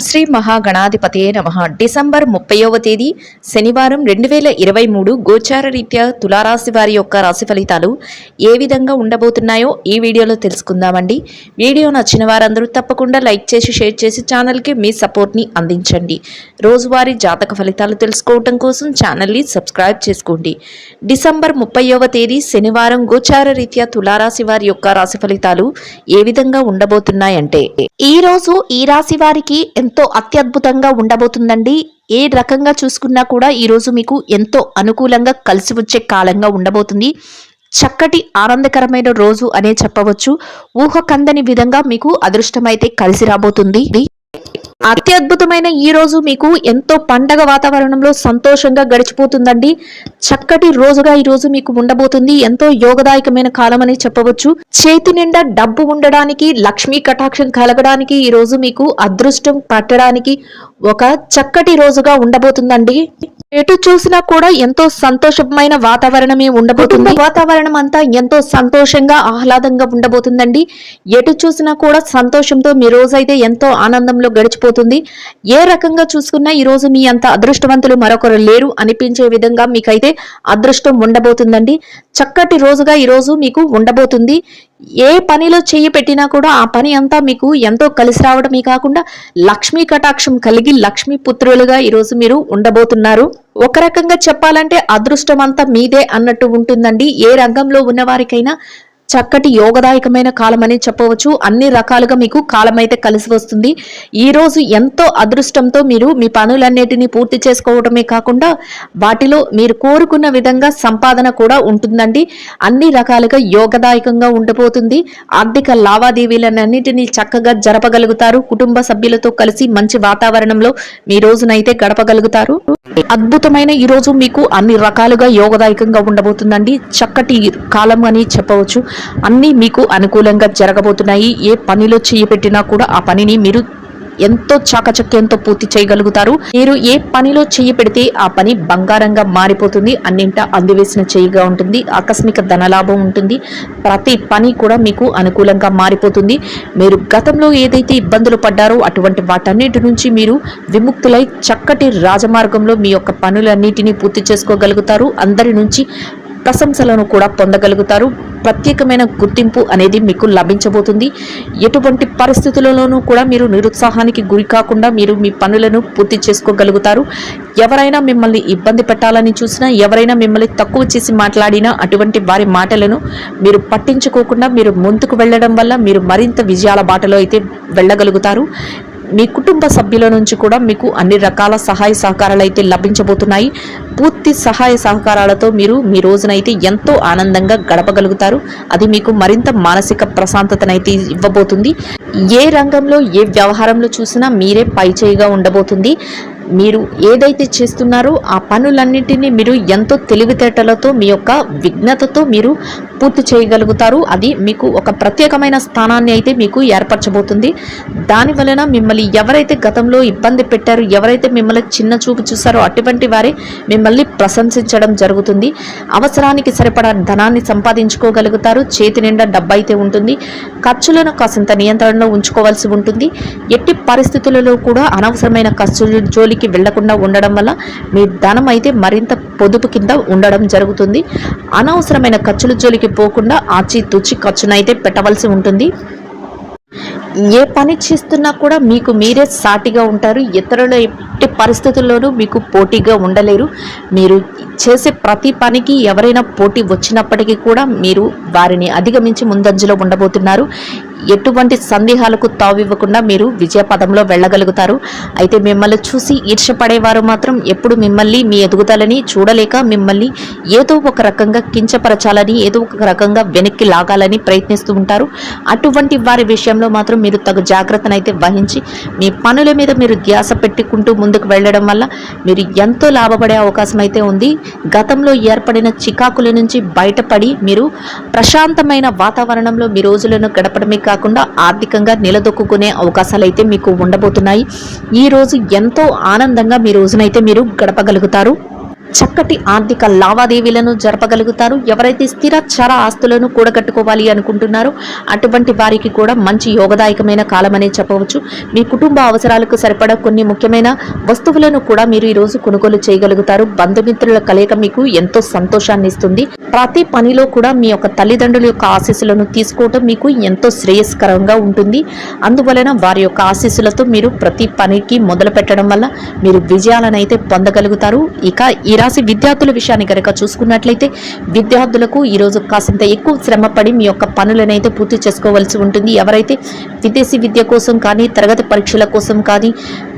శ్రీ మహాగణాధిపతయే నమః. డిసెంబర్ 30వ తేదీ శనివారం 2023 గోచార రీత్యా తులారాశి వారి యొక్క రాశి ఫలితాలు ఏ విధంగా ఉండబోతున్నాయో ఈ వీడియోలో తెలుసుకుందామండి. వీడియో నచ్చిన వారందరూ తప్పకుండా లైక్ చేసి షేర్ చేసి ఛానల్కి మీ సపోర్ట్ని అందించండి. రోజువారీ జాతక ఫలితాలు తెలుసుకోవటం కోసం ఛానల్ని సబ్స్క్రైబ్ చేసుకోండి. డిసెంబర్ 30వ తేదీ శనివారం గోచార రీత్యా తులారాశి వారి యొక్క రాశి ఫలితాలు ఏ విధంగా ఉండబోతున్నాయంటే, ఈ రోజు ఈ రాశి వారికి ఎంతో అత్యద్భుతంగా ఉండబోతుందండి. ఏ రకంగా చూసుకున్నా కూడా ఈ రోజు మీకు ఎంతో అనుకూలంగా కలిసి వచ్చే కాలంగా ఉండబోతుంది. చక్కటి ఆనందకరమైన రోజు అనే చెప్పవచ్చు. ఊహకందని విధంగా మీకు అదృష్టమైతే కలిసి రాబోతుంది. అత్యద్భుతమైన ఈ రోజు మీకు ఎంతో పండగ వాతావరణంలో సంతోషంగా గడిచిపోతుందండి. చక్కటి రోజుగా ఈ రోజు మీకు ఉండబోతుంది. ఎంతో యోగదాయకమైన కాలం అని చెప్పవచ్చు. చేతి నిండా డబ్బు ఉండడానికి, లక్ష్మీ కటాక్షం కలగడానికి, ఈ రోజు మీకు అదృష్టం పట్టడానికి ఒక చక్కటి రోజుగా ఉండబోతుందండి. ఎటు చూసినా కూడా ఎంతో సంతోషమైన వాతావరణమే ఉండబోతుంది. వాతావరణం అంతా ఎంతో సంతోషంగా ఆహ్లాదంగా ఉండబోతుందండి. ఎటు చూసినా కూడా సంతోషంతో మీ రోజైతే ఎంతో ఆనందంలో గడిచిపోతుంది. ఏ రకంగా చూసుకున్నా ఈ రోజు మీ అంత అదృష్టవంతులు మరొకరు లేరు అనిపించే విధంగా మీకైతే అదృష్టం ఉండబోతుందండి. చక్కటి రోజుగా ఈ రోజు మీకు ఉండబోతుంది. ఏ పనిలో చెయ్యి పెట్టినా కూడా ఆ పని అంతా మీకు ఎంతో కలిసి రావడమే కాకుండా లక్ష్మీ కటాక్షం కలిగి లక్ష్మీ పుత్రులుగా ఈరోజు మీరు ఉండబోతున్నారు. ఒక రకంగా చెప్పాలంటే అదృష్టం అంతా మీదే అన్నట్టు ఉంటుందండి. ఏ రంగంలో ఉన్న వారికైనా చక్కటి యోగదాయకమైన కాలం అని చెప్పవచ్చు. అన్ని రకాలుగా మీకు కాలం అయితే కలిసి వస్తుంది. ఈ రోజు ఎంతో అదృష్టంతో మీరు మీ పనులన్నిటినీ పూర్తి చేసుకోవడమే కాకుండా వాటిలో మీరు కోరుకున్న విధంగా సంపాదన కూడా ఉంటుందండి. అన్ని రకాలుగా యోగదాయకంగా ఉండబోతుంది. ఆర్థిక లావాదేవీలన్నింటినీ చక్కగా జరపగలుగుతారు. కుటుంబ సభ్యులతో కలిసి మంచి వాతావరణంలో మీ రోజునైతే గడపగలుగుతారు. అద్భుతమైన ఈ రోజు మీకు అన్ని రకాలుగా యోగదాయకంగా ఉండబోతుందండి. చక్కటి కాలం అని చెప్పవచ్చు. అన్నీ మీకు అనుకూలంగా జరగబోతున్నాయి. ఏ పనిలో చేయి పెట్టినా కూడా ఆ పనిని మీరు ఎంతో చాకచక్యంతో పూర్తి చేయగలుగుతారు. మీరు ఏ పనిలో చెయ్యి పెడితే ఆ పని బంగారంగా మారిపోతుంది. అన్నింటా అందివేసిన చెయ్యిగా ఉంటుంది. ఆకస్మిక ధనలాభం ఉంటుంది. ప్రతి పని కూడా మీకు అనుకూలంగా మారిపోతుంది. మీరు గతంలో ఏదైతే ఇబ్బందులు పడ్డారో అటువంటి వాటన్నిటి నుంచి మీరు విముక్తులై చక్కటి రాజమార్గంలో మీ యొక్క పనులన్నిటినీ పూర్తి చేసుకోగలుగుతారు. అందరి నుంచి ప్రశంసలను కూడా పొందగలుగుతారు. ప్రత్యేకమైన గుర్తింపు అనేది మీకు లభించబోతుంది. ఎటువంటి పరిస్థితులలోనూ కూడా మీరు నిరుత్సాహానికి గురి కాకుండా మీరు మీ పనులను పూర్తి చేసుకోగలుగుతారు. ఎవరైనా మిమ్మల్ని ఇబ్బంది పెట్టాలని చూసినా, ఎవరైనా మిమ్మల్ని తక్కువ చేసి మాట్లాడినా అటువంటి వారి మాటలను మీరు పట్టించుకోకుండా మీరు ముందుకు వెళ్ళడం వల్ల మీరు మరింత విజయాల బాటలో అయితే వెళ్ళగలుగుతారు. మీ కుటుంబ సభ్యుల నుంచి కూడా మీకు అన్ని రకాల సహాయ సహకారాలు అయితే లభించబోతున్నాయి. పూర్తి సహాయ సహకారాలతో మీరు మీ రోజునైతే ఎంతో ఆనందంగా గడపగలుగుతారు. అది మీకు మరింత మానసిక ప్రశాంతతనైతే ఇవ్వబోతుంది. ఏ రంగంలో ఏ వ్యవహారంలో చూసినా మీరే పైచేయిగా ఉండబోతుంది. మీరు ఏదైతే చేస్తున్నారో ఆ పనులన్నింటినీ మీరు ఎంతో తెలివితేటలతో మీ యొక్క విఘ్నతతో మీరు పూర్తి చేయగలుగుతారు. అది మీకు ఒక ప్రత్యేకమైన స్థానాన్ని అయితే మీకు ఏర్పరచబోతుంది. దాని వలన మిమ్మల్ని ఎవరైతే గతంలో ఇబ్బంది పెట్టారో, ఎవరైతే మిమ్మల్ని చిన్న చూపు చూసారో అటువంటి వారే మిమ్మల్ని ప్రశంసించడం జరుగుతుంది. అవసరానికి సరిపడా ధనాన్ని సంపాదించుకోగలుగుతారు. చేతి నిండా డబ్బు అయితే ఉంటుంది. ఖర్చులను కాసింత నియంత్రణలో ఉంచుకోవాల్సి ఉంటుంది. ఎట్టి పరిస్థితులలో కూడా అనవసరమైన ఖర్చులు జోలికి వెళ్లకుండా ఉండడం వల్ల మీ ధనం అయితే మరింత పొదుపు కింద ఉండడం జరుగుతుంది. అనవసరమైన ఖర్చుల జోలికి పోకుండా ఆచితూచి ఖర్చునైతే పెట్టవలసి ఉంటుంది. ఏ పని చేస్తున్నా కూడా మీకు మీరే సాటిగా ఉంటారు. ఇతరుల ఎట్టి పరిస్థితుల్లోనూ మీకు పోటీగా ఉండలేరు. మీరు చేసే ప్రతి పనికి ఎవరైనా పోటీ వచ్చినప్పటికీ కూడా మీరు వారిని అధిగమించి ముందంజలో ఉండబోతున్నారు. ఎటువంటి సందేహాలకు తావివ్వకుండా మీరు విజయ పదంలో వెళ్ళగలుగుతారు. అయితే మిమ్మల్ని చూసి ఈర్ష్యపడేవారు మాత్రం ఎప్పుడు మిమ్మల్ని మీ ఎదుగుదలని చూడలేక మిమ్మల్ని ఏదో ఒక రకంగా కించపరచాలని, ఏదో ఒక రకంగా వెనక్కి లాగాలని ప్రయత్నిస్తూ ఉంటారు. అటువంటి వారి విషయంలో మాత్రం మీరు తగు జాగ్రత్తనైతే వహించి మీ పనుల మీద మీరు ధ్యాస పెట్టుకుంటూ ముందుకు వెళ్ళడం వల్ల మీరు ఎంతో లాభపడే అవకాశం అయితే ఉంది. గతంలో ఏర్పడిన చికాకుల నుంచి బయటపడి మీరు ప్రశాంతమైన వాతావరణంలో మీ రోజులను గడపడమే కాకుండా ఆర్థికంగా నిలదొక్కునే అవకాశాలు అయితే మీకు ఉండబోతున్నాయి. ఈ రోజు ఎంతో ఆనందంగా మీ రోజునైతే మీరు గడపగలుగుతారు. చక్కటి ఆర్థిక లావాదేవీలను జరపగలుగుతారు. ఎవరైతే స్థిర చర ఆస్తులను కూడగట్టుకోవాలి అనుకుంటున్నారో అటువంటి వారికి కూడా మంచి యోగదాయకమైన కాలం అనే చెప్పవచ్చు. మీ కుటుంబ అవసరాలకు సరిపడా కొన్ని ముఖ్యమైన వస్తువులను కూడా మీరు ఈరోజు కొనుగోలు చేయగలుగుతారు. బంధుమిత్రుల కలయిక మీకు ఎంతో సంతోషాన్ని ఇస్తుంది. ప్రతి పనిలో కూడా మీ యొక్క తల్లిదండ్రుల యొక్క ఆశీస్సులను తీసుకోవటం మీకు ఎంతో శ్రేయస్కరంగా ఉంటుంది. అందువలన వారి యొక్క ఆశీస్సులతో మీరు ప్రతి పనికి మొదలు పెట్టడం వల్ల మీరు విజయాలను అయితే పొందగలుగుతారు. ఇక ఈ రాశి విద్యార్థుల విషయాన్ని కనుక చూసుకున్నట్లయితే విద్యార్థులకు ఈరోజు కాసింత ఎక్కువ శ్రమపడి మీ యొక్క పనులనైతే పూర్తి చేసుకోవాల్సి ఉంటుంది. ఎవరైతే విదేశీ విద్య కోసం కానీ తరగతి పరీక్షల కోసం కానీ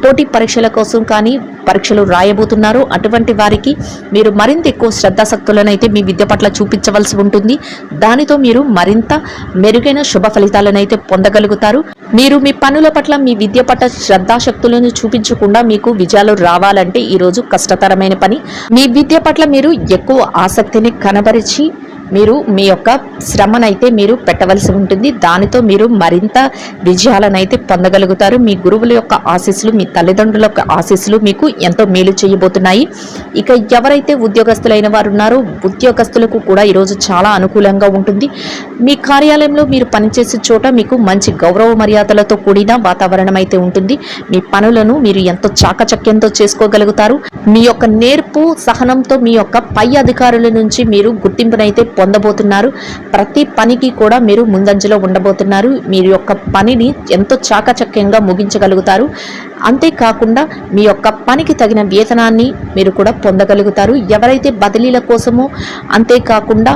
పోటీ పరీక్షల కోసం కానీ పరీక్షలు రాయబోతున్నారో అటువంటి వారికి మీరు మరింత ఎక్కువ శ్రద్ధాశక్తులను అయితే మీ విద్య పట్ల చూపించవలసి ఉంటుంది. దానితో మీరు మరింత మెరుగైన శుభ ఫలితాలను అయితే పొందగలుగుతారు. మీరు మీ పనుల పట్ల మీ విద్య పట్ల శ్రద్ధాశక్తులను చూపించకుండా మీకు విజయాలు రావాలంటే ఈరోజు కష్టతరమైన పని. మీ విద్య పట్ల మీరు ఎక్కువ ఆసక్తిని కనబరిచి మీరు మీ యొక్క శ్రమనైతే మీరు పెట్టవలసి ఉంటుంది. దానితో మీరు మరింత విజయాలనైతే పొందగలుగుతారు. మీ గురువుల యొక్క ఆశీస్సులు, మీ తల్లిదండ్రుల యొక్క ఆశీస్సులు మీకు ఎంతో మేలు చేయబోతున్నాయి. ఇక ఎవరైతే ఉద్యోగస్తులైన వారు ఉన్నారో ఉద్యోగస్తులకు కూడా ఈరోజు చాలా అనుకూలంగా ఉంటుంది. మీ కార్యాలయంలో మీరు పనిచేసే చోట మీకు మంచి గౌరవ మర్యాదలతో కూడిన వాతావరణం అయితే ఉంటుంది. మీ పనులను మీరు ఎంతో చాకచక్యంతో చేసుకోగలుగుతారు. మీ యొక్క నేర్పు సహనంతో మీ యొక్క పై అధికారుల నుంచి మీరు గుర్తింపునైతే పొందబోతున్నారు. ప్రతి పనికి కూడా మీరు ముందంజలో ఉండబోతున్నారు. మీరు యొక్క పనిని ఎంతో చాకచక్యంగా ముగించగలుగుతారు. అంతేకాకుండా మీ యొక్క పనికి తగిన వేతనాన్ని మీరు కూడా పొందగలుగుతారు. ఎవరైతే బదిలీల కోసమో అంతేకాకుండా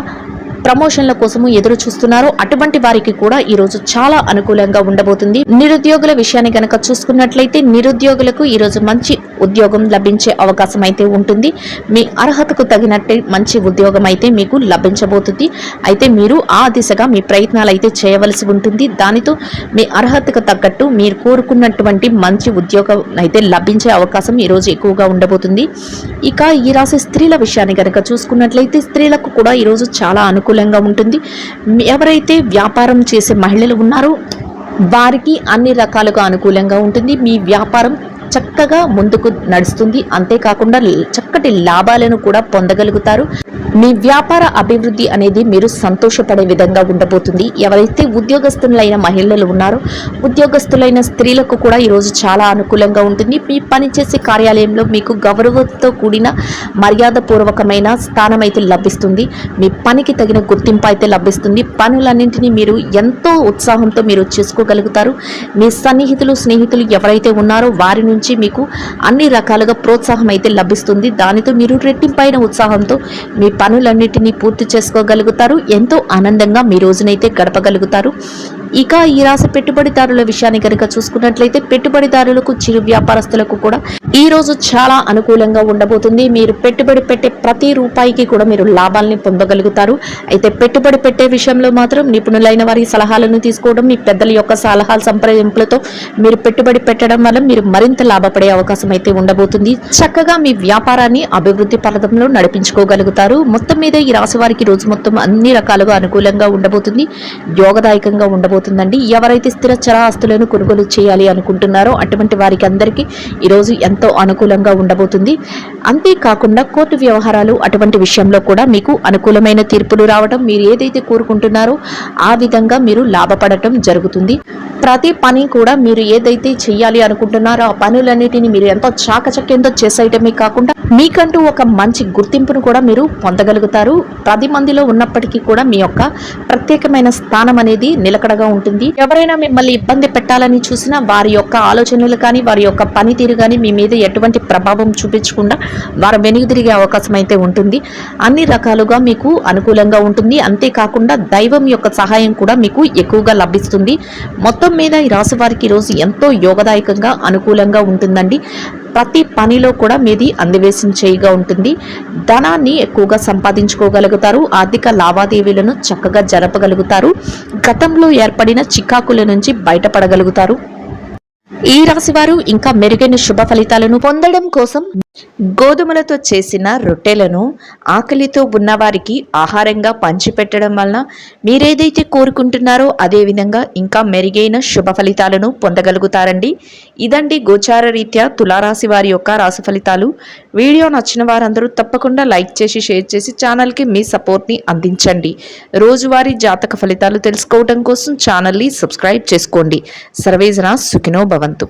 ప్రమోషన్ల కోసము ఎదురు చూస్తున్నారో అటువంటి వారికి కూడా ఈరోజు చాలా అనుకూలంగా ఉండబోతుంది. నిరుద్యోగుల విషయాన్ని కనుక చూసుకున్నట్లయితే నిరుద్యోగులకు ఈరోజు మంచి ఉద్యోగం లభించే అవకాశం అయితే ఉంటుంది. మీ అర్హతకు తగినట్టే మంచి ఉద్యోగం అయితే మీకు లభించబోతుంది. అయితే మీరు ఆ దిశగా మీ ప్రయత్నాలు అయితే చేయవలసి ఉంటుంది. దానితో మీ అర్హతకు తగ్గట్టు మీరు కోరుకున్నటువంటి మంచి ఉద్యోగం అయితే లభించే అవకాశం ఈరోజు ఎక్కువగా ఉండబోతుంది. ఇక ఈ రాశి స్త్రీల విషయాన్ని కనుక చూసుకున్నట్లయితే స్త్రీలకు కూడా ఈరోజు చాలా అనుకూలంగా ఉంటుంది. ఎవరైతే వ్యాపారం చేసే మహిళలు ఉన్నారో వారికి అన్ని రకాలుగా అనుకూలంగా ఉంటుంది. మీ వ్యాపారం చక్కగా ముందుకు నడుస్తుంది. అంతేకాకుండా చక్కటి లాభాలను కూడా పొందగలుగుతారు. మీ వ్యాపార అభివృద్ధి అనేది మీరు సంతోషపడే విధంగా ఉండబోతుంది. ఎవరైతే ఉద్యోగస్తులైన మహిళలు ఉన్నారో ఉద్యోగస్తులైన స్త్రీలకు కూడా ఈరోజు చాలా అనుకూలంగా ఉంటుంది. మీ పనిచేసే కార్యాలయంలో మీకు గౌరవంతో కూడిన మర్యాదపూర్వకమైన స్థానం అయితే లభిస్తుంది. మీ పనికి తగిన గుర్తింపు అయితే లభిస్తుంది. పనులన్నింటినీ మీరు ఎంతో ఉత్సాహంతో మీరు చేసుకోగలుగుతారు. మీ సన్నిహితులు స్నేహితులు ఎవరైతే ఉన్నారో వారి నుంచి మీకు అన్ని రకాలుగా ప్రోత్సాహం అయితే లభిస్తుంది. దానితో మీరు రెట్టింపైన ఉత్సాహంతో మీ పనులన్నిటినీ పూర్తి చేసుకోగలుగుతారు. ఎంతో ఆనందంగా మీ రోజునైతే గడపగలుగుతారు. ఇక ఈ రాశి పెట్టుబడిదారుల విషయాన్ని కనుక చూసుకున్నట్లయితే పెట్టుబడిదారులకు చిరు వ్యాపారస్తులకు కూడా ఈ రోజు చాలా అనుకూలంగా ఉండబోతుంది. మీరు పెట్టుబడి పెట్టే ప్రతి రూపాయికి కూడా మీరు లాభాలని పొందగలుగుతారు. అయితే పెట్టుబడి పెట్టే విషయంలో మాత్రం నిపుణులైన వారి సలహాలను తీసుకోవడం, మీ పెద్దల యొక్క సలహాల సంప్రదింపులతో మీరు పెట్టుబడి పెట్టడం వల్ల మీరు మరింత లాభపడే అవకాశం అయితే ఉండబోతుంది. చక్కగా మీ వ్యాపారాన్ని అభివృద్ధి పథంలో నడిపించుకోగలుగుతారు. మొత్తం మీద ఈ రాశి వారికి రోజు మొత్తం అన్ని రకాలుగా అనుకూలంగా ఉండబోతుంది. యోగదాయకంగా ఉండబోతుందండి. ఎవరైతే స్థిర చర ఆస్తులను కొనుగోలు చేయాలి అనుకుంటున్నారో అటువంటి వారికి అందరికీ ఈరోజు ఎంతో అనుకూలంగా ఉండబోతుంది. అంతేకాకుండా కోర్టు వ్యవహారాలు అటువంటి విషయంలో కూడా మీకు అనుకూలమైన తీర్పులు రావడం, మీరు ఏదైతే కోరుకుంటున్నారో ఆ విధంగా మీరు లాభపడటం జరుగుతుంది. ప్రతి పని కూడా మీరు ఏదైతే చెయ్యాలి అనుకుంటున్నారో ఆ పనులన్నిటిని మీరు ఎంతో చాకచక్యంతో చేసేయటమే కాకుండా మీకంటూ ఒక మంచి గుర్తింపును కూడా మీరు పొందగలుగుతారు. 10 మందిలో ఉన్నప్పటికీ కూడా మీ యొక్క ప్రత్యేకమైన స్థానం అనేది నిలకడగా ఉంటుంది. ఎవరైనా మిమ్మల్ని ఇబ్బంది పెట్టాలని చూసినా వారి యొక్క ఆలోచనలు కానీ వారి యొక్క పనితీరు కానీ మీ మీద ఎటువంటి ప్రభావం చూపించకుండా వారు వెనుదిరిగే అవకాశం అయితే ఉంటుంది. అన్ని రకాలుగా మీకు అనుకూలంగా ఉంటుంది. అంతేకాకుండా దైవం యొక్క సహాయం కూడా మీకు ఎక్కువగా లభిస్తుంది. మొత్తం మీద ఈ రాశి వారికి ఈరోజు ఎంతో యోగదాయకంగా అనుకూలంగా ఉంటుందండి. ప్రతి పనిలో కూడా మీది అందివేశం చేయిగా ఉంటుంది. ధనాన్ని ఎక్కువగా సంపాదించుకోగలుగుతారు. ఆర్థిక లావాదేవీలను చక్కగా జరపగలుగుతారు. గతంలో ఏర్పడిన చికాకుల నుంచి బయటపడగలుగుతారు. ఈ రాశి వారు ఇంకా మెరుగైన శుభ ఫలితాలను పొందడం కోసం గోధుమలతో చేసిన రొట్టెలను ఆకలితో ఉన్నవారికి ఆహారంగా పంచిపెట్టడం వలన మీరేదైతే కోరుకుంటున్నారో అదే విధంగా ఇంకా మెరుగైన శుభ ఫలితాలను పొందగలుగుతారండి. ఇదండి గోచార రీత్యా తులారాశి వారి యొక్క రాశి ఫలితాలు. వీడియో నచ్చిన వారందరూ తప్పకుండా లైక్ చేసి షేర్ చేసి ఛానల్కి మీ సపోర్ట్ని అందించండి. రోజువారీ జాతక ఫలితాలు తెలుసుకోవడం కోసం ఛానల్ని సబ్స్క్రైబ్ చేసుకోండి. సర్వేజన సుఖినో భవంతు.